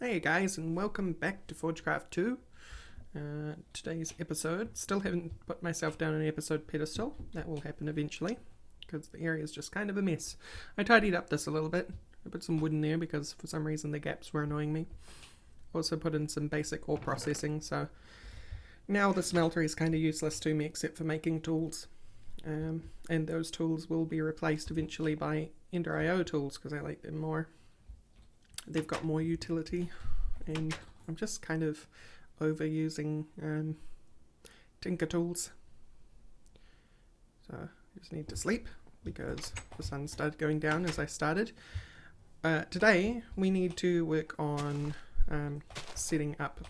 Hey guys, and welcome back to Forgecraft 2. Today's episode, still haven't put myself down an episode pedestal. That will happen eventually, because the area is just kind of a mess. I tidied up this a little bit. I put some wood in there because for some reason the gaps were annoying me. Also put in some basic ore processing, so now the smelter is kind of useless to me except for making tools. And those tools will be replaced eventually by Ender IO tools because I like them more. They've got more utility, and I'm just kind of overusing tinker tools. So I just need to sleep because the sun started going down as I started. Today we need to work on setting up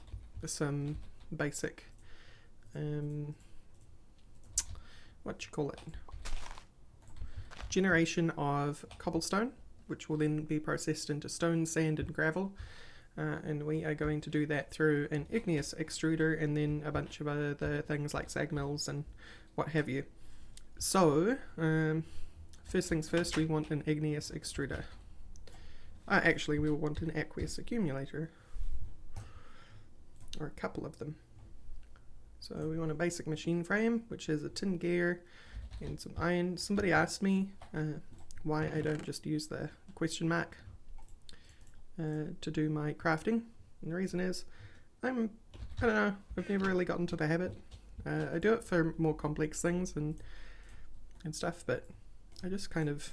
some basic generation of cobblestone, which will then be processed into stone, sand and gravel, and we are going to do that through an igneous extruder and then a bunch of other things like sag mills and what have you. So first things first, we want an igneous extruder. Actually we will want an aqueous accumulator, or a couple of them. So we want a basic machine frame, which is a tin gear and some iron. Somebody asked me why I don't just use the question mark to do my crafting, and the reason is I don't know, I've never really gotten to the habit. I do it for more complex things and stuff, but I just kind of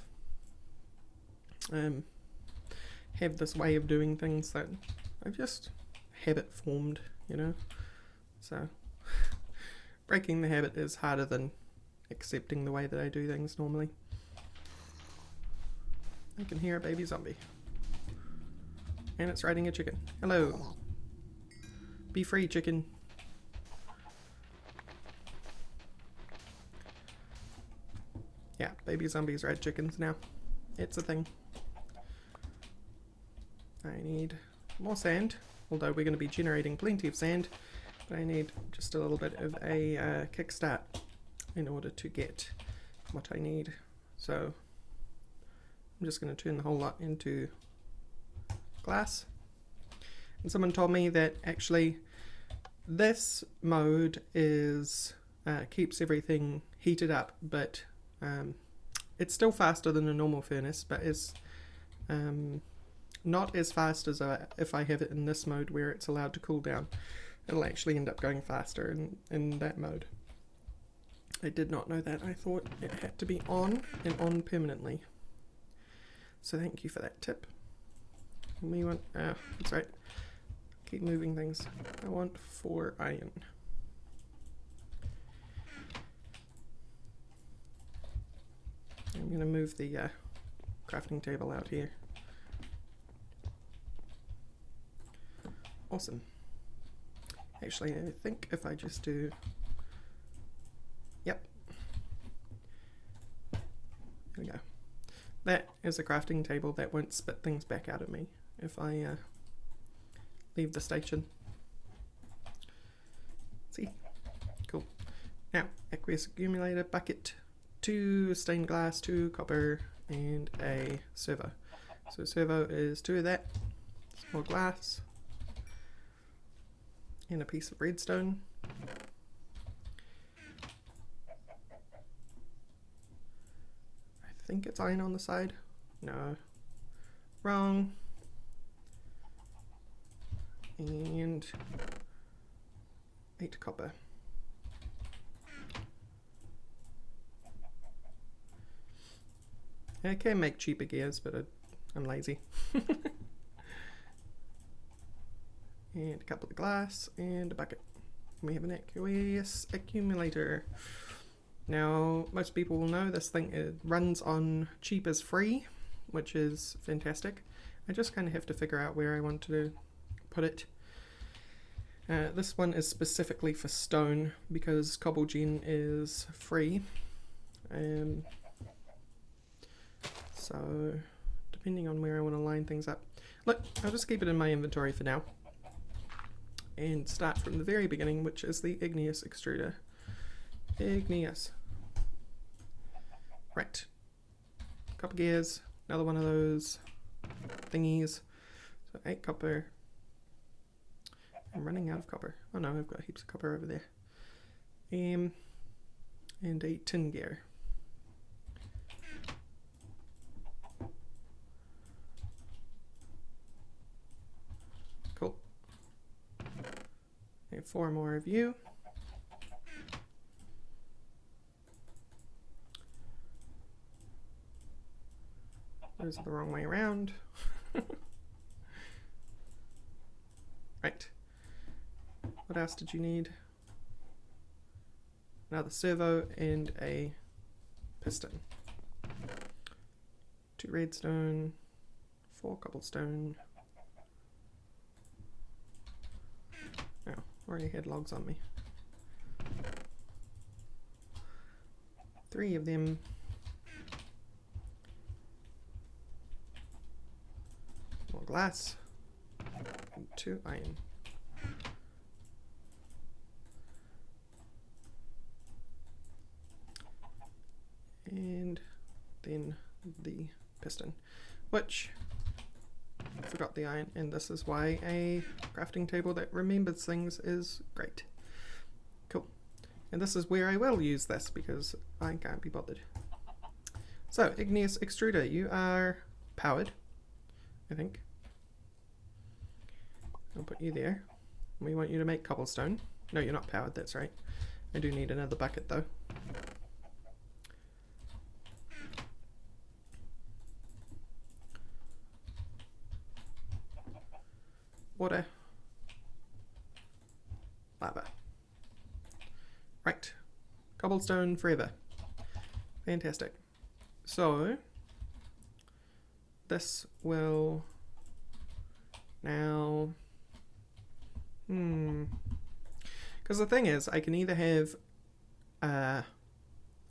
have this way of doing things that I've just habit formed, you know, so breaking the habit is harder than accepting the way that I do things normally. I can hear a baby zombie. And it's riding a chicken. Hello. Be free, chicken. Yeah, baby zombies ride chickens now. It's a thing. I need more sand, although we're going to be generating plenty of sand. But I need just a little bit of a kickstart in order to get what I need. So I'm just going to turn the whole lot into glass. And someone told me that actually this mode is keeps everything heated up, but it's still faster than a normal furnace, but is not as fast as if I have it in this mode where it's allowed to cool down. It'll actually end up going faster in that mode. I did not know that. I thought it had to be on and on permanently. So thank you for that tip. We want, that's right, keep moving things. I want 4 iron. I'm going to move the crafting table out here. Awesome. Actually, I think if I just do, yep, there we go. That is a crafting table that won't spit things back out at me if I leave the station. See? Cool. Now, aqueous accumulator, bucket, 2 stained glass, 2 copper, and a servo. So servo is 2 of that, some more glass, and a piece of redstone. I think it's iron on the side. No. Wrong. And 8 copper. I can make cheaper gears, but I'm lazy. And a couple of glass and a bucket. We have an aqueous accumulator. Now, most people will know this thing runs on cheap as free, which is fantastic. I just kind of have to figure out where I want to put it. This one is specifically for stone because CobbleGen is free. So, depending on where I want to line things up. Look, I'll just keep it in my inventory for now. And start from the very beginning, which is the igneous extruder. Igneous. Right. Copper gears, another one of those thingies. So 8 copper, I'm running out of copper. Oh no, I've got heaps of copper over there. And a tin gear. Cool. I have 4 more of you. Those are the wrong way around. Right. What else did you need? Another servo and a piston. 2 redstone, 4 cobblestone. Oh, already had logs on me. 3 of them. More glass. And 2 iron. And then the piston, which I forgot the iron, and this is why a crafting table that remembers things is great. Cool. And this is where I will use this because I can't be bothered. So, igneous extruder, you are powered, I think. I'll put you there. We want you to make cobblestone. No, you're not powered, that's right. I do need another bucket though. Water. Lava. Right. Cobblestone forever. Fantastic. So, this will now... Because the thing is, I can either have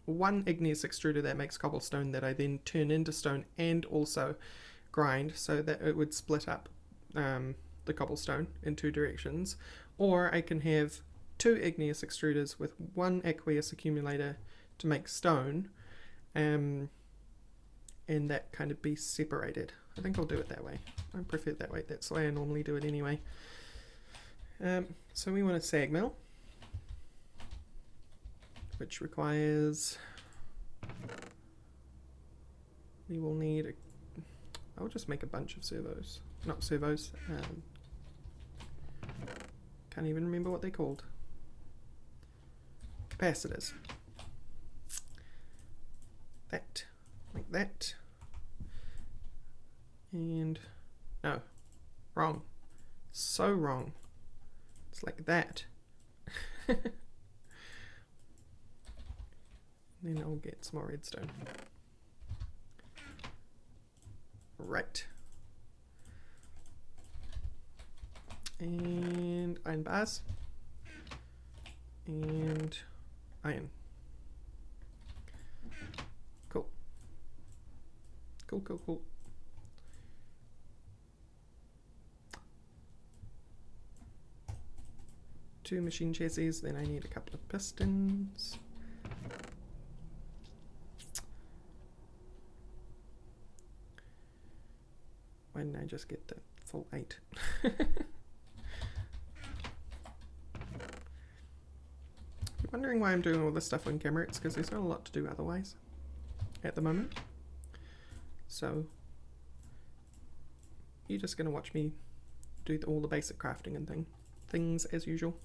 one igneous extruder that makes cobblestone that I then turn into stone and also grind so that it would split up the cobblestone in 2 directions, or I can have 2 igneous extruders with 1 aqueous accumulator to make stone, and that kind of be separated. I think I'll do it that way. I prefer it that way. That's the way I normally do it anyway. So we want a sag mill, which requires, we will need I'll just make a bunch of servos. Not servos, can't even remember what they're called. Capacitors. That, like that. And, no, wrong. So wrong. It's like that. Then I'll get some more redstone. Right. And iron bars. And iron. Cool. Cool, cool, cool. Two machine chassis, then I need a couple of pistons. Why didn't I just get the full 8? You're wondering why I'm doing all this stuff on camera, it's because there's not a lot to do otherwise at the moment. So you're just going to watch me do all the basic crafting and things as usual.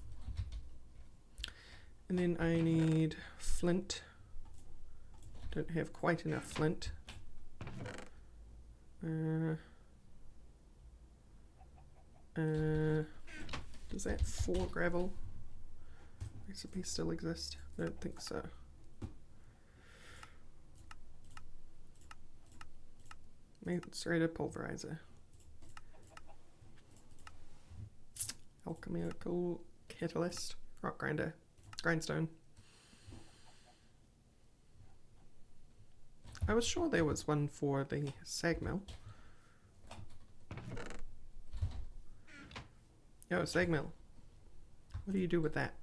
And then I need flint. Don't have quite enough flint. Does that 4 gravel recipe still exist? I don't think so. Macerator pulverizer. Alchemical catalyst. Rock grinder. Grindstone. I was sure there was one for the sag mill. Oh, sag mill. What do you do with that?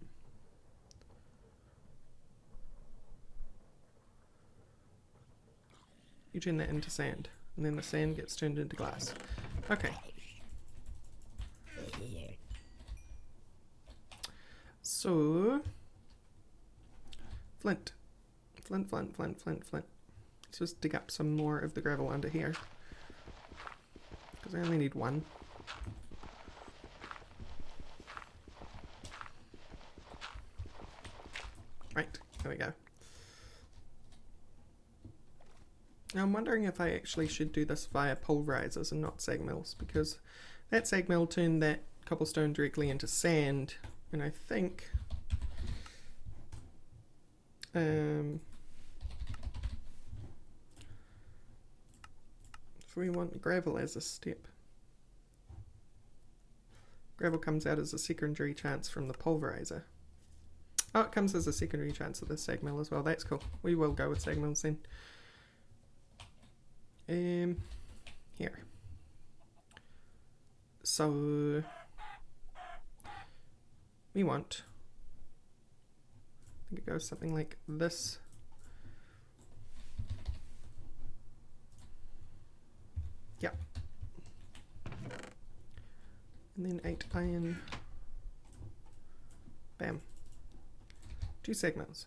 You turn that into sand, and then the sand gets turned into glass. Okay. So, flint. Flint, flint, flint, flint, flint. Let's just dig up some more of the gravel under here. Because I only need one. Right, there we go. Now I'm wondering if I actually should do this via pulverizers and not sag mills, because that sag mill turned that cobblestone directly into sand, and I think if we want gravel as a step, gravel comes out as a secondary chance from the pulverizer. Oh, it comes as a secondary chance of the sag mill as well. That's cool. We will go with sag mills then. Here. So we want, I think it goes something like this. Yep. And then 8 iron. Bam. 2 sag mills.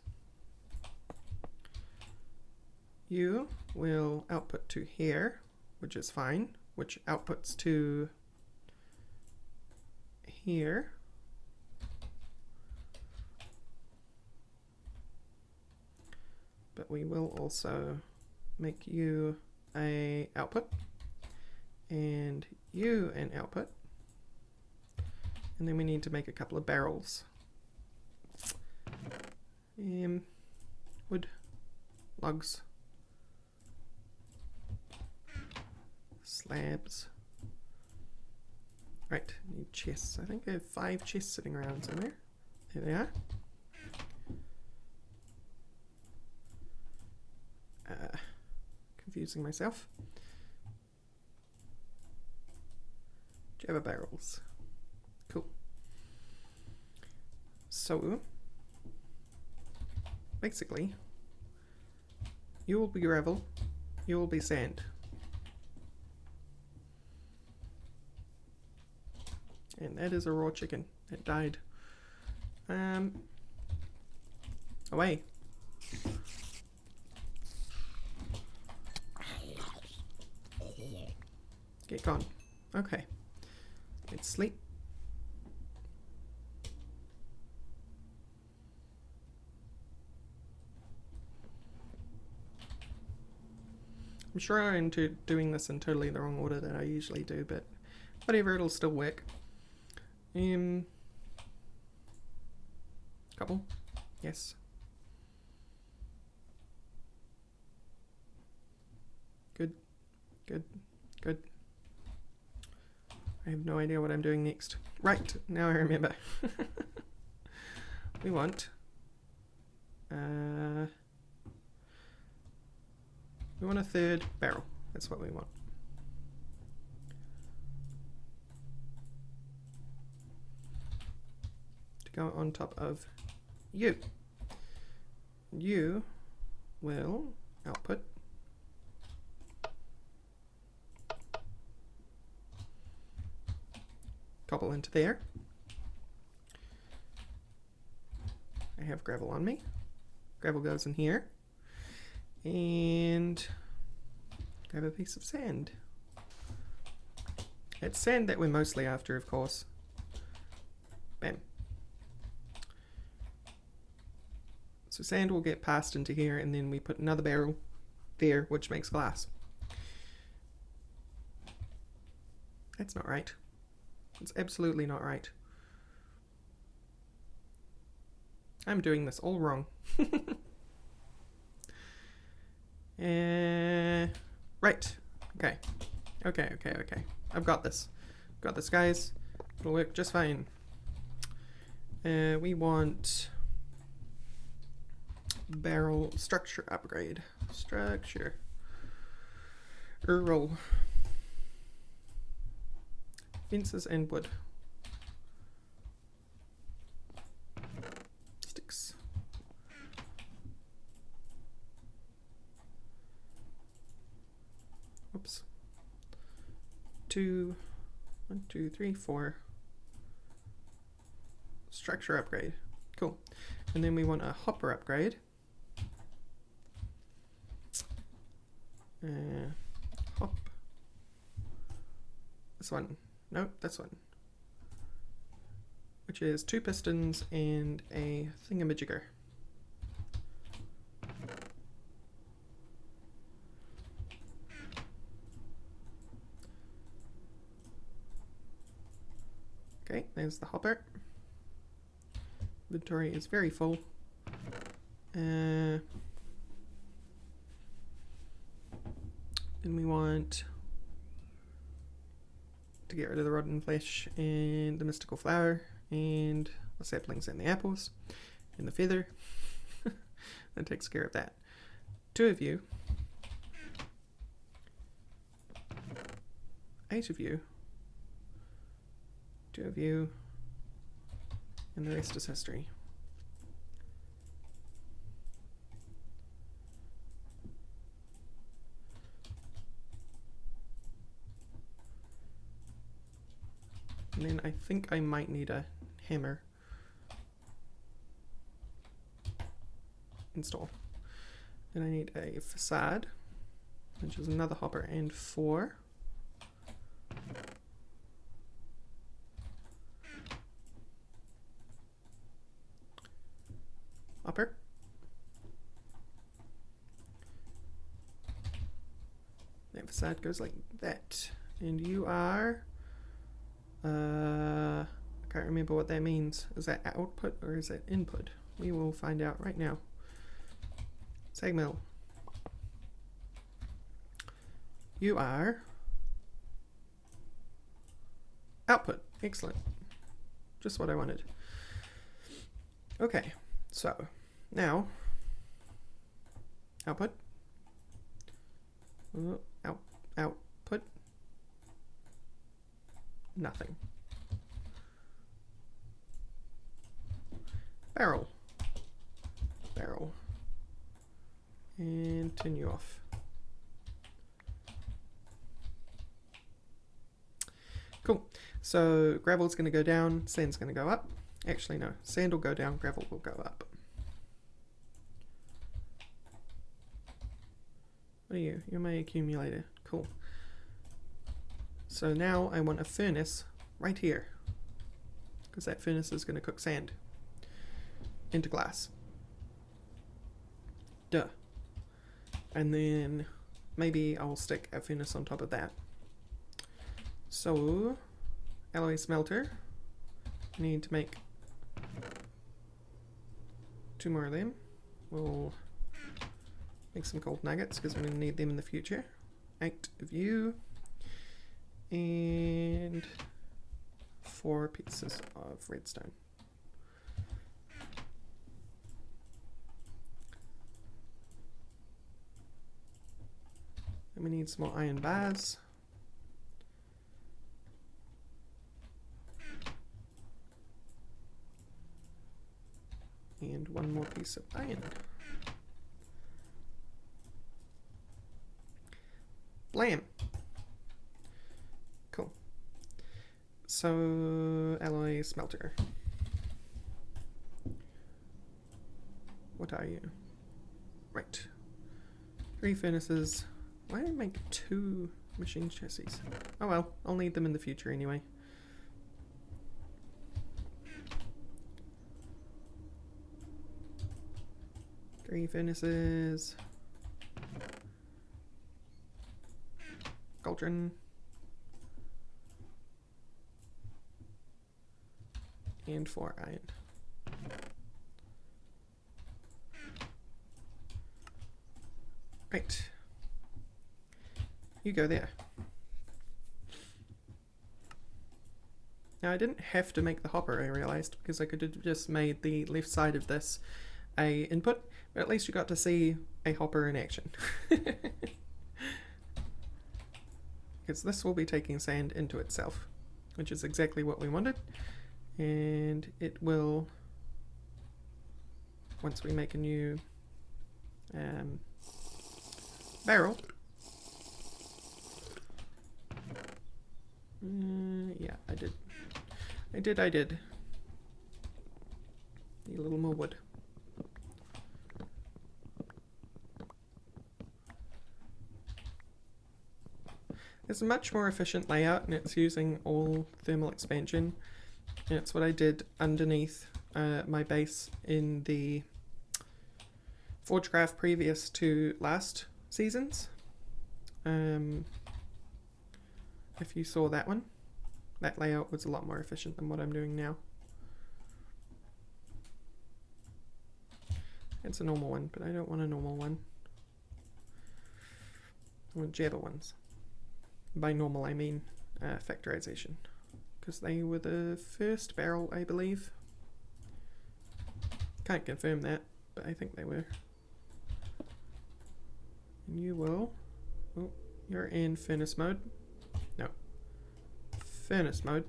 You will output to here, which is fine, which outputs to here. But we will also make you a output and you an output. And then we need to make a couple of barrels. Wood, logs, slabs. Right, need chests. I think I have 5 chests sitting around somewhere. There they are. Confusing myself. Java barrels. Cool. So, basically, you will be gravel, you will be sand. And that is a raw chicken that died. Away. Get gone. Okay. Let's sleep. I'm sure I'm doing this in totally the wrong order that I usually do, but whatever, it'll still work. Couple. Yes. Good. Good. Good. I have no idea what I'm doing next. Right, now I remember. We want a 3rd barrel. That's what we want. To go on top of you. You will output cobble into there. I have gravel on me. Gravel goes in here. And grab a piece of sand. It's sand that we're mostly after, of course. Bam. So sand will get passed into here, and then we put another barrel there, which makes glass. That's not right. It's absolutely not right. I'm doing this all wrong. Right. Okay. Okay. I've got this. Got this, guys. It'll work just fine. We want barrel structure upgrade. Structure. Roll. Fences and wood. Sticks. Oops. 2, 1, 2, 3, 4. Structure upgrade. Cool. And then we want a hopper upgrade. Hop. This one. Nope, this one. Which is 2 pistons and a thingamajigger. Okay, there's the hopper. Inventory is very full. And we want to get rid of the rotten flesh and the mystical flower and the saplings and the apples and the feather. That takes care of that. 2 of you. 8 of you. 2 of you. And the rest is history. And then I think I might need a hammer. Install. Then I need a facade, which is another hopper and 4. Hopper. That facade goes like that. And you are... I can't remember what that means. Is that output or is that input? We will find out right now. Sag mill. You are output. Excellent. Just what I wanted. Okay, so now output. Output. Nothing. Barrel. Barrel. And turn you off. Cool. So gravel's going to go down, sand's going to go up. Actually, no. Sand will go down, gravel will go up. What are you? You're my accumulator. Cool. So now I want a furnace right here, because that furnace is going to cook sand into glass. Duh. And then maybe I'll stick a furnace on top of that. So, alloy smelter. I need to make 2 more of them. We'll make some gold nuggets because we're going to need them in the future. 8 of you. And 4 pieces of redstone. And we need some more iron bars. And 1 more piece of iron. Blam! Cool. So, alloy smelter. What are you? Right. 3 furnaces. Why did I make 2 machine chassis? Oh well, I'll need them in the future anyway. Three furnaces. Cauldron. And 4 iron. Right. You go there. Now I didn't have to make the hopper, I realized, because I could have just made the left side of this a input, but at least you got to see a hopper in action. Because this will be taking sand into itself, which is exactly what we wanted. And it will, once we make a new barrel, yeah, I did. Need a little more wood. It's a much more efficient layout, and it's using all thermal expansion. And it's what I did underneath my base in the Forgecraft previous to last seasons. If you saw that one, that layout was a lot more efficient than what I'm doing now. It's a normal one, but I don't want a normal one. I want Jabba ones. By normal I mean factorization, because they were the first barrel, I believe. Can't confirm that, but I think they were. And you will... Oh, you're in furnace mode. No. Furnace mode.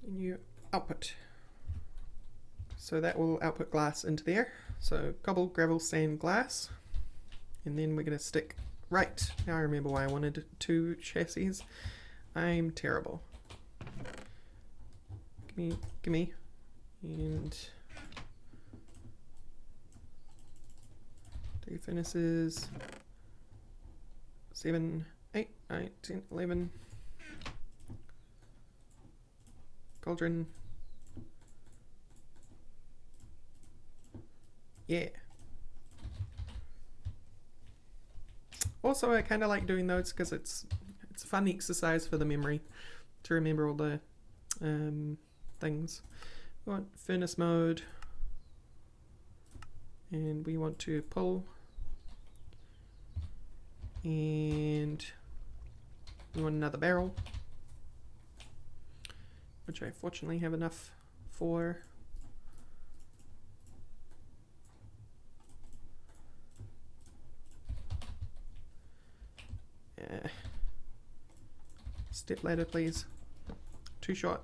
And you output. So that will output glass into there. So cobble, gravel, sand, glass. And then we're going to stick... Right, now I remember why I wanted 2 chassis. I'm terrible. Gimme. And 3 furnaces. 7, 8, 9, 10, 11. Cauldron. Yeah. Also, I kind of like doing those because it's a fun exercise for the memory to remember all the things. We want furnace mode, and we want to pull, and we want another barrel, which I fortunately have enough for. Step ladder, please. Too short.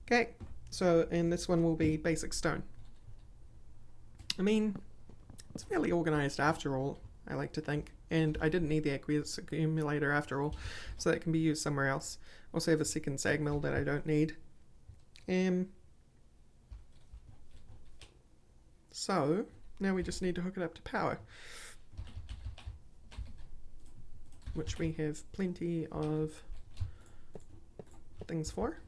Okay, so, and this one will be basic stone. I mean, it's fairly organized after all, I like to think. And I didn't need the aqueous accumulator after all, so that can be used somewhere else. Also have a second sag mill that I don't need. So, now we just need to hook it up to power, which we have plenty of things for.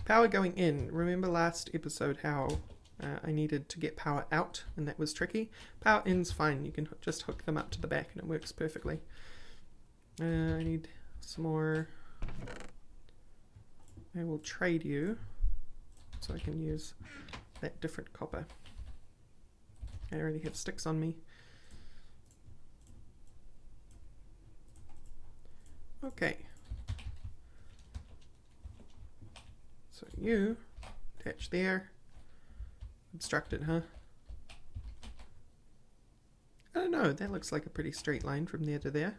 Power going in. Remember last episode how I needed to get power out, and that was tricky. Power in's fine. You can just hook them up to the back and it works perfectly. I need some more. I will trade you so I can use that different copper. I already have sticks on me. Okay. So you attach there. Obstructed, huh? I don't know, that looks like a pretty straight line from there to there.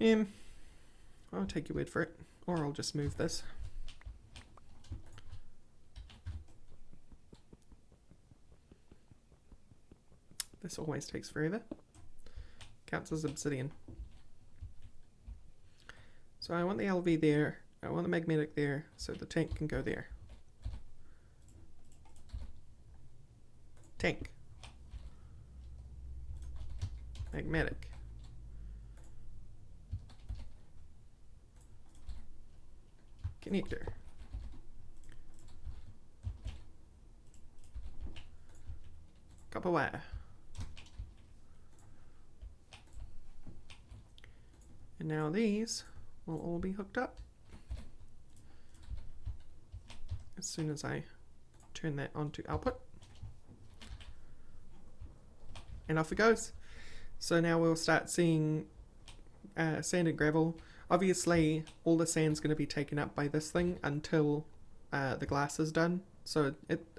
I'll take your word for it, or I'll just move this. This always takes forever. Counts as obsidian. So I want the LV there, I want the magnetic there, so the tank can go there. Tank. Magnetic. Connector. Copper wire. And now these will all be hooked up as soon as I turn that onto output. And off it goes. So now we'll start seeing sand and gravel. Obviously all the sand's going to be taken up by this thing until the glass is done. So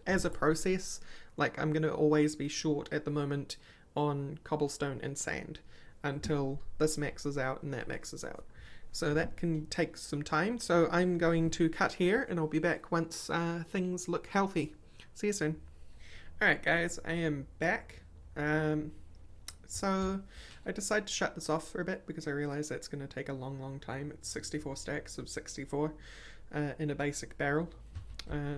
as a process, like I'm going to always be short at the moment on cobblestone and sand until this maxes out and that maxes out. So that can take some time. So I'm going to cut here and I'll be back once things look healthy. See you soon. Alright guys, I am back. So I decided to shut this off for a bit because I realised that's going to take a long time. It's 64 stacks of 64 in a basic barrel.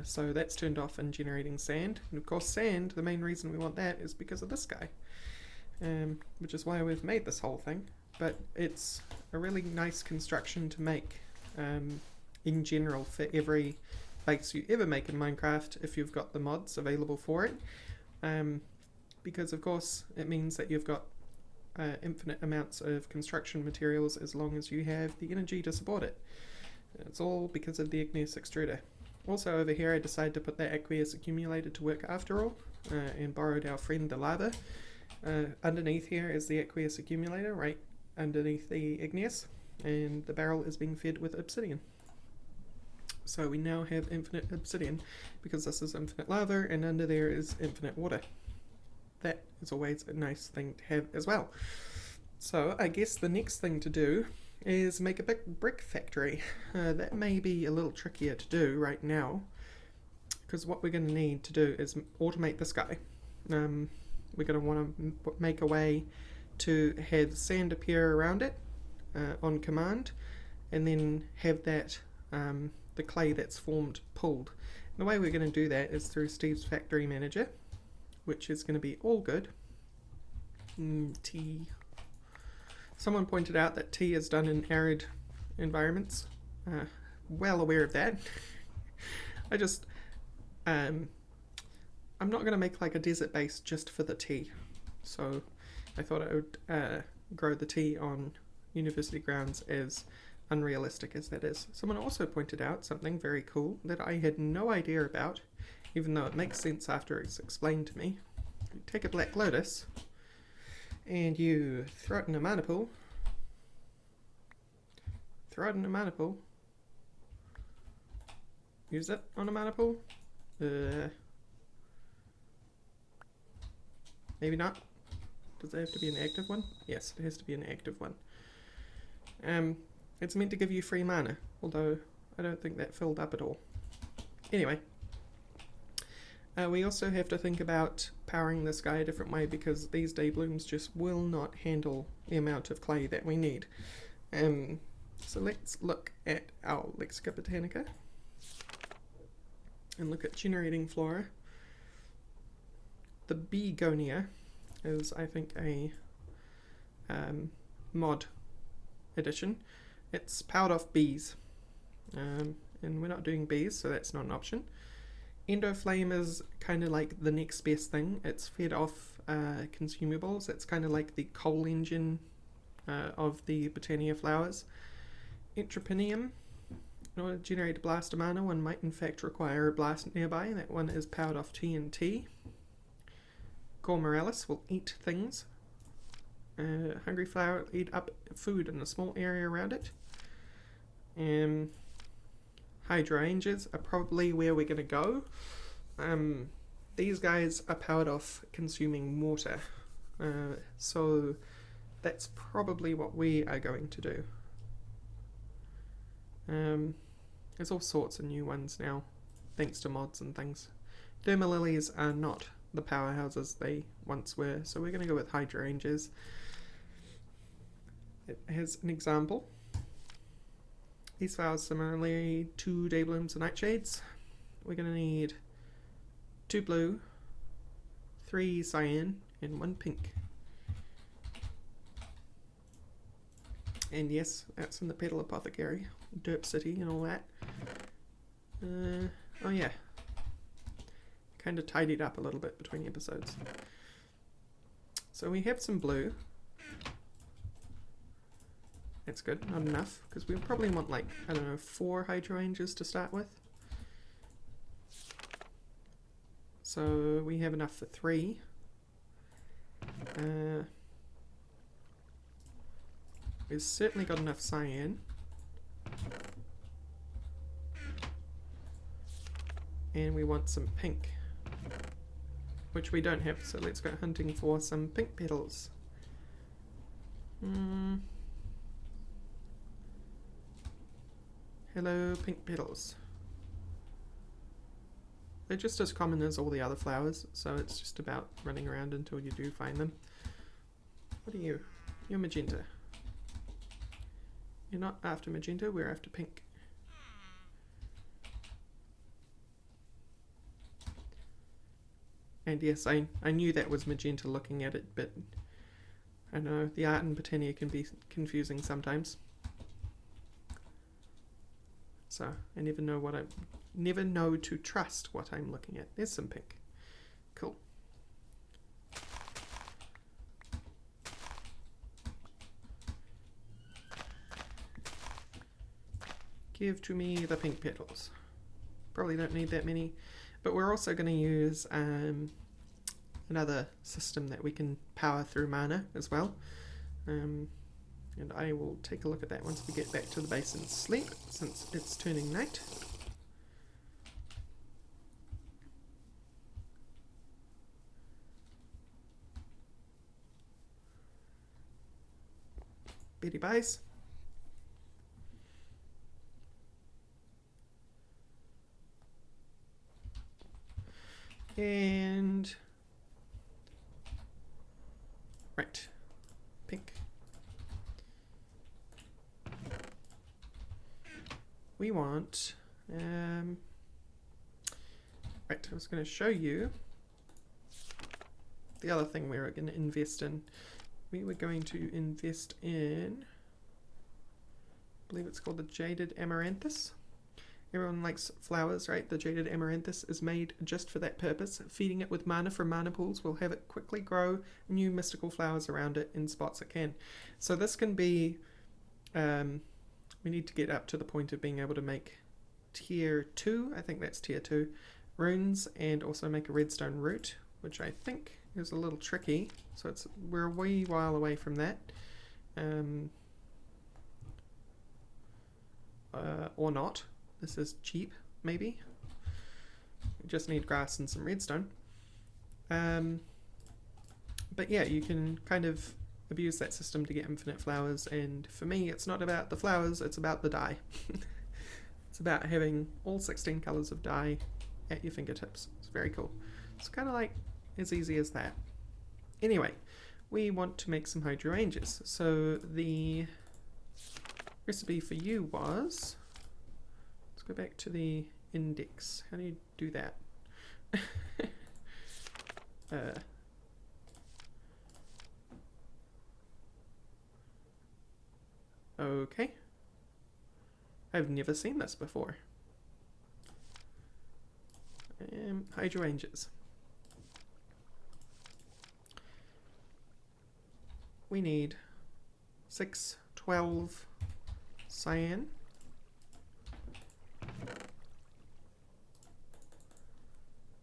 So that's turned off and generating sand. And of course sand, the main reason we want that is because of this guy. Which is why we've made this whole thing. But it's a really nice construction to make in general for every base you ever make in Minecraft if you've got the mods available for it. Because of course it means that you've got infinite amounts of construction materials as long as you have the energy to support it. It's all because of the igneous extruder. Also over here I decided to put that aqueous accumulator to work after all, and borrowed our friend the lava. Underneath here is the aqueous accumulator, right underneath the igneous, and the barrel is being fed with obsidian. So we now have infinite obsidian because this is infinite lava and under there is infinite water. That is always a nice thing to have as well. So I guess the next thing to do is make a big brick factory. That may be a little trickier to do right now because what we're going to need to do is automate this guy. We're going to want to make a way to have sand appear around it on command, and then have that the clay that's formed pulled. And the way we're going to do that is through Steve's factory manager, which is going to be all good. T. Someone pointed out that T is done in arid environments. Well aware of that. I just I'm not going to make like a desert base just for the tea, so I thought I would grow the tea on university grounds, as unrealistic as that is. Someone also pointed out something very cool that I had no idea about, even though it makes sense after it's explained to me. You take a black lotus and you throw it in a mana pool. Throw it in a mana pool. Use it on a mana pool. Maybe not. Does it have to be an active one? Yes, it has to be an active one. It's meant to give you free mana, although I don't think that filled up at all. Anyway, we also have to think about powering this guy a different way because these day blooms just will not handle the amount of clay that we need. So let's look at our Lexica Botanica and look at generating flora. The begonia is, I think, a mod edition. It's powered off bees, and we're not doing bees, so that's not an option. Endoflame is kind of like the next best thing. It's fed off consumables. It's kind of like the coal engine of the Botania flowers. Entrepinium, in order to generate a blast of mana, one might in fact require a blast nearby. That one is powered off TNT. Cormoralis will eat things. Hungry flower will eat up food in a small area around it. Hydroangeas are probably where we're going to go. These guys are powered off consuming water. So that's probably what we are going to do. There's all sorts of new ones now, thanks to mods and things. Thermalilies are not the powerhouses they once were, so we're going to go with Hydroangeas. It has an example. These flowers similarly 2 dayblooms and nightshades. We're going to need 2 blue, 3 cyan, and 1 pink. And yes, that's in the Petal Apothecary, Derp City and all that. Oh yeah. Kind of tidied up a little bit between episodes. So we have some blue. That's good, not enough, because we'll probably want like, I don't know, 4 Hydroangeas to start with. So we have enough for 3. We've certainly got enough cyan. And we want some pink, which we don't have, so let's go hunting for some pink petals. Hello, pink petals. They're just as common as all the other flowers, so it's just about running around until you do find them. What are you? You're magenta. You're not after magenta, we're after pink. And yes, I knew that was magenta looking at it, but I know the art in Botania can be confusing sometimes. So I never know to trust what I'm looking at. There's some pink. Cool. Give to me the pink petals. Probably don't need that many, but we're also going to use another system that we can power through mana as well. And I will take a look at that once we get back to the base and sleep, since it's turning night. Betty buys. And right, pink. We want right, I was going to show you the other thing we were going to invest in. We were going to invest in, I believe it's called the jaded amaranthus. Everyone likes flowers, right? The jaded amaranthus is made just for that purpose. Feeding it with mana from mana pools will have it quickly grow new mystical flowers around it in spots it can. So this can be, we need to get up to the point of being able to make tier 2, I think that's tier 2, runes, and also make a redstone root, which I think is a little tricky. So we're a wee while away from that. Or not. This is cheap, maybe. We just need grass and some redstone. But yeah, you can kind of abuse that system to get infinite flowers, and for me it's not about the flowers, it's about the dye. It's about having all 16 colours of dye at your fingertips. It's very cool. It's kind of like as easy as that. Anyway, we want to make some Hydroangeas. So the recipe for you was, let's go back to the index. How do you do that? Okay. I've never seen this before. Hydroangeas. We need 6, 12 cyan.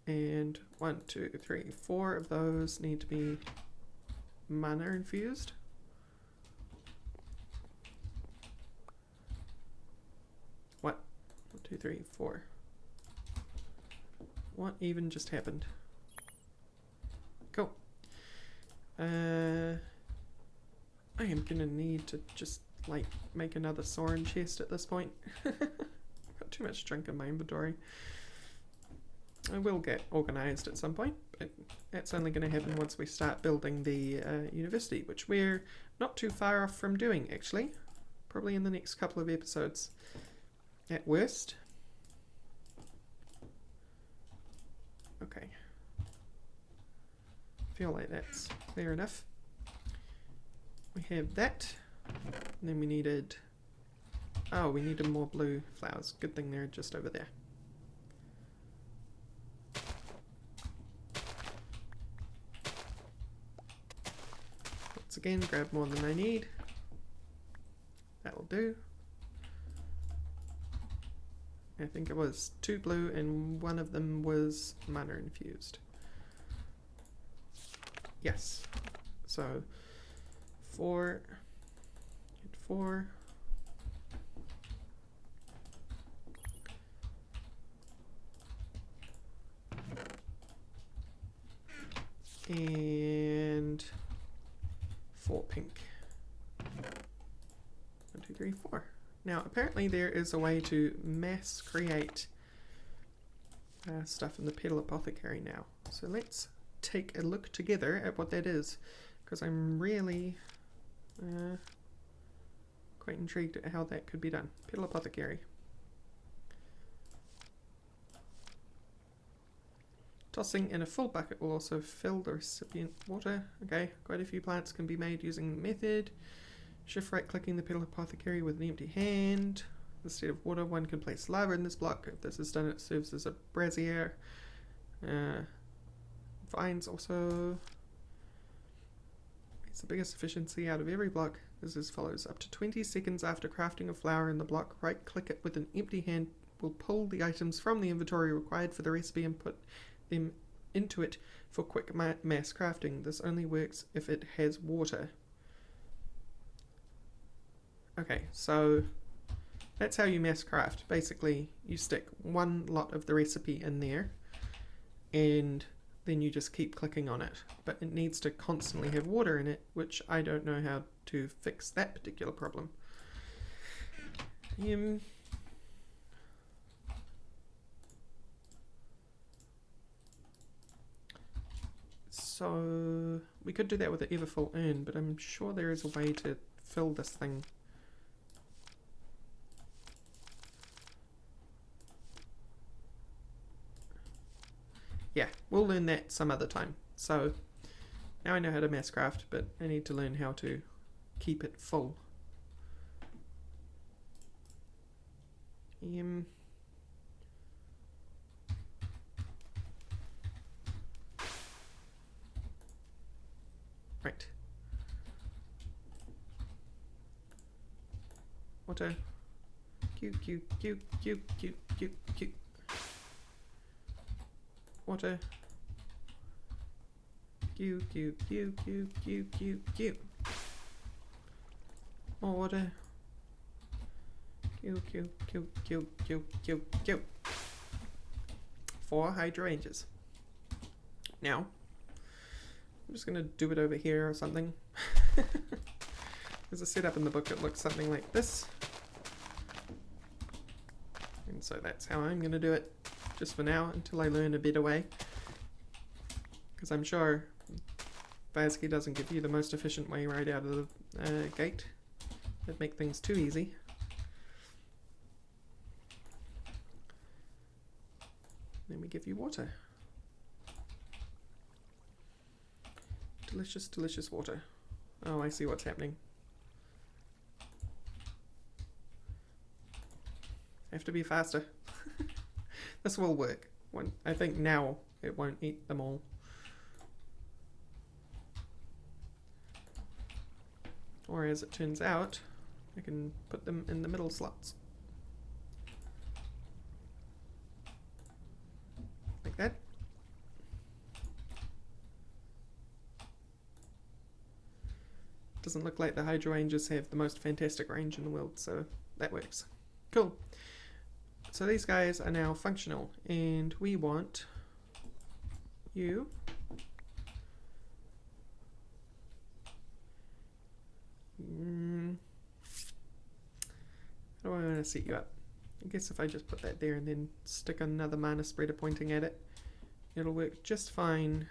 And 1, 2, 3, 4 of those need to be mana infused. What? 1, 2, 3, 4. What even just happened? Cool. I am gonna need to just like make another soaring chest at this point. I've got too much junk in my inventory. I will get organised at some point, but that's only going to happen once we start building the university, which we're not too far off from doing actually. Probably in the next couple of episodes at worst. Okay. Feel like that's fair enough. We have that, and then we needed, oh, we needed more blue flowers. Good thing they're just over there. Once again, grab more than I need. That'll do. I think it was 2 blue and one of them was mana infused. Yes. So 4 and 4. And 4 pink. 1, 2, 3, 4. Now apparently there is a way to mass create stuff in the Petal Apothecary now. So let's take a look together at what that is, because I'm really quite intrigued at how that could be done. Petal apothecary. Tossing in a full bucket will also fill the recipient water. Okay, quite a few plants can be made using the method. Shift right clicking the petal apothecary with an empty hand. Instead of water, one can place lava in this block. If this is done, it serves as a brazier. Vines also. It's the biggest efficiency out of every block. Is as follows. Up to 20 seconds after crafting a flower in the block, right click it with an empty hand will pull the items from the inventory required for the recipe and put them into it for quick mass crafting. This only works if it has water. Okay, so that's how you mass craft. Basically, you stick one lot of the recipe in there and then you just keep clicking on it. But it needs to constantly have water in it, which I don't know how to fix that particular problem. So we could do that with the ever full urn, but I'm sure there is a way to fill this thing. Yeah, we'll learn that some other time. So now I know how to mass craft, but I need to learn how to keep it full. Right. Water. Q. Water. Q. More water. Q. 4 hydroangeas. Now, I'm just going to do it over here or something. There's a setup in the book that looks something like this. And so that's how I'm going to do it, just for now, until I learn a better way. Because I'm sure Vasky doesn't give you the most efficient way right out of the gate. It'd make things too easy. Then we give you water. Delicious, delicious water. Oh, I see what's happening. I have to be faster. This will work. I think now it won't eat them all. Or as it turns out, I can put them in the middle slots. Like that. Doesn't look like the Hydroangeas have the most fantastic range in the world, so that works. Cool. So these guys are now functional, and we want you how do I want to set you up? I guess if I just put that there and then stick another mana spreader pointing at it, it'll work just fine.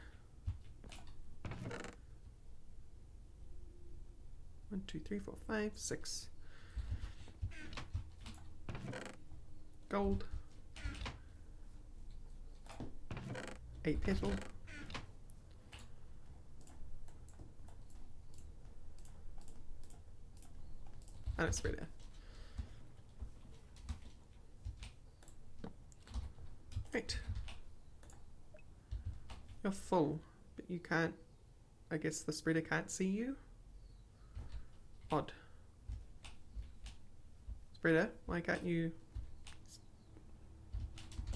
1, 2, 3, 4, 5, 6. Gold. 8 petal. And a spreader. Right. You're full, but you can't, I guess the spreader can't see you. Odd. Spreader, why can't you?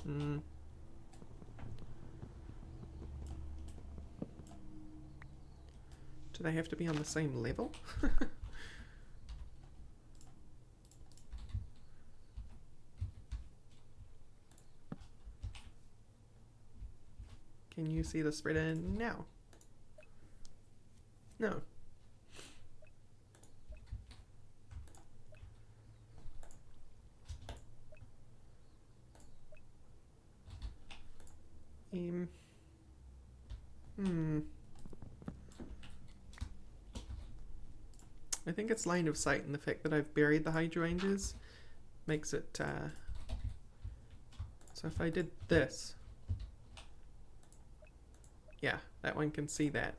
Do they have to be on the same level? Can you see the spreader now? No. I think it's line of sight, and the fact that I've buried the hydrangeas makes it so if I did this, yeah, that one can see that.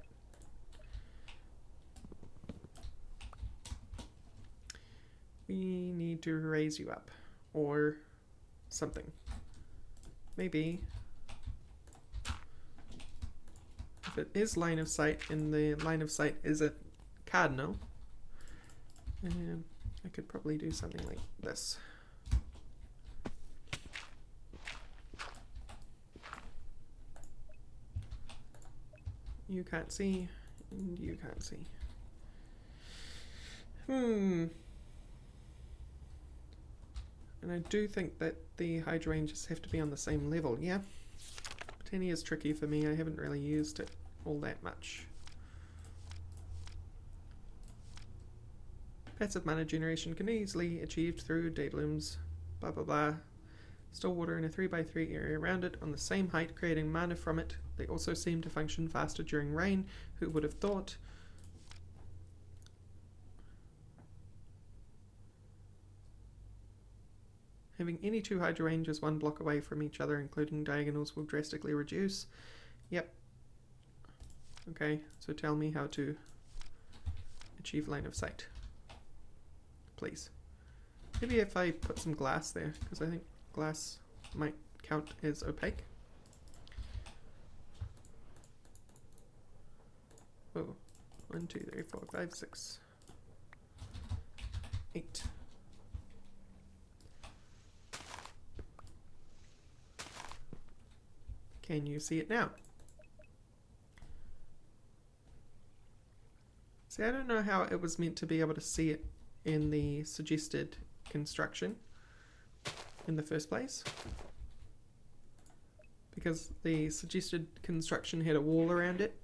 We need to raise you up or something. Maybe if it is line of sight and the line of sight is a cardinal, I could probably do something like this. You can't see, and you can't see. And I do think that the hydrangeas have to be on the same level, yeah. Botania is tricky for me, I haven't really used it all that much. Passive mana generation can easily achieved through daylooms, blah blah blah. Store water in a 3x3 area around it on the same height, creating mana from it. They also seem to function faster during rain. Who would have thought? Having any two hydrangeas one block away from each other, including diagonals, will drastically reduce. Yep. Okay, so tell me how to achieve line of sight. Please. Maybe if I put some glass there, because I think glass might count as opaque. Oh, 1, 2, 3, 4, 5, 6, 8. Can you see it now? See, I don't know how it was meant to be able to see it in the suggested construction in the first place, because the suggested construction had a wall around it.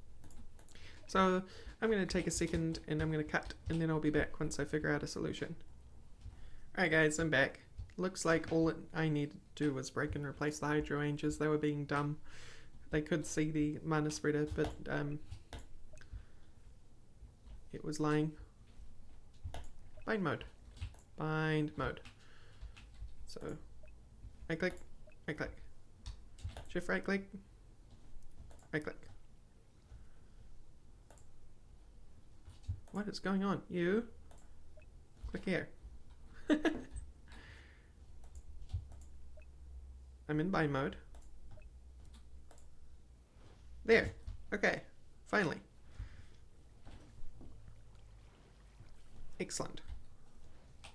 So I'm going to take a second and I'm going to cut, and then I'll be back once I figure out a solution. Alright guys, I'm back. Looks like all I needed to do was break and replace the Hydroangeas. They were being dumb. They could see the mana spreader, but it was lying. Bind mode. Bind mode. So right click, right click. Shift right click, right click. What is going on? You click here. I'm in bind mode. There. Okay. Finally. Excellent.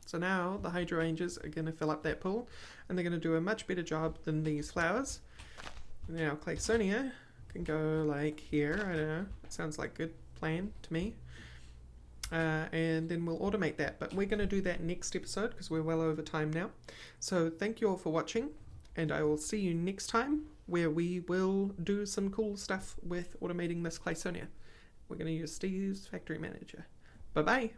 So now the Hydroangeas are going to fill up that pool, and they're going to do a much better job than these flowers. Now Claysonia can go like here. I don't know. It sounds like a good plan to me. And then we'll automate that. But we're going to do that next episode because we're well over time now. So thank you all for watching, and I will see you next time where we will do some cool stuff with automating this Claysonia. We're going to use Steve's Factory Manager. Bye-bye.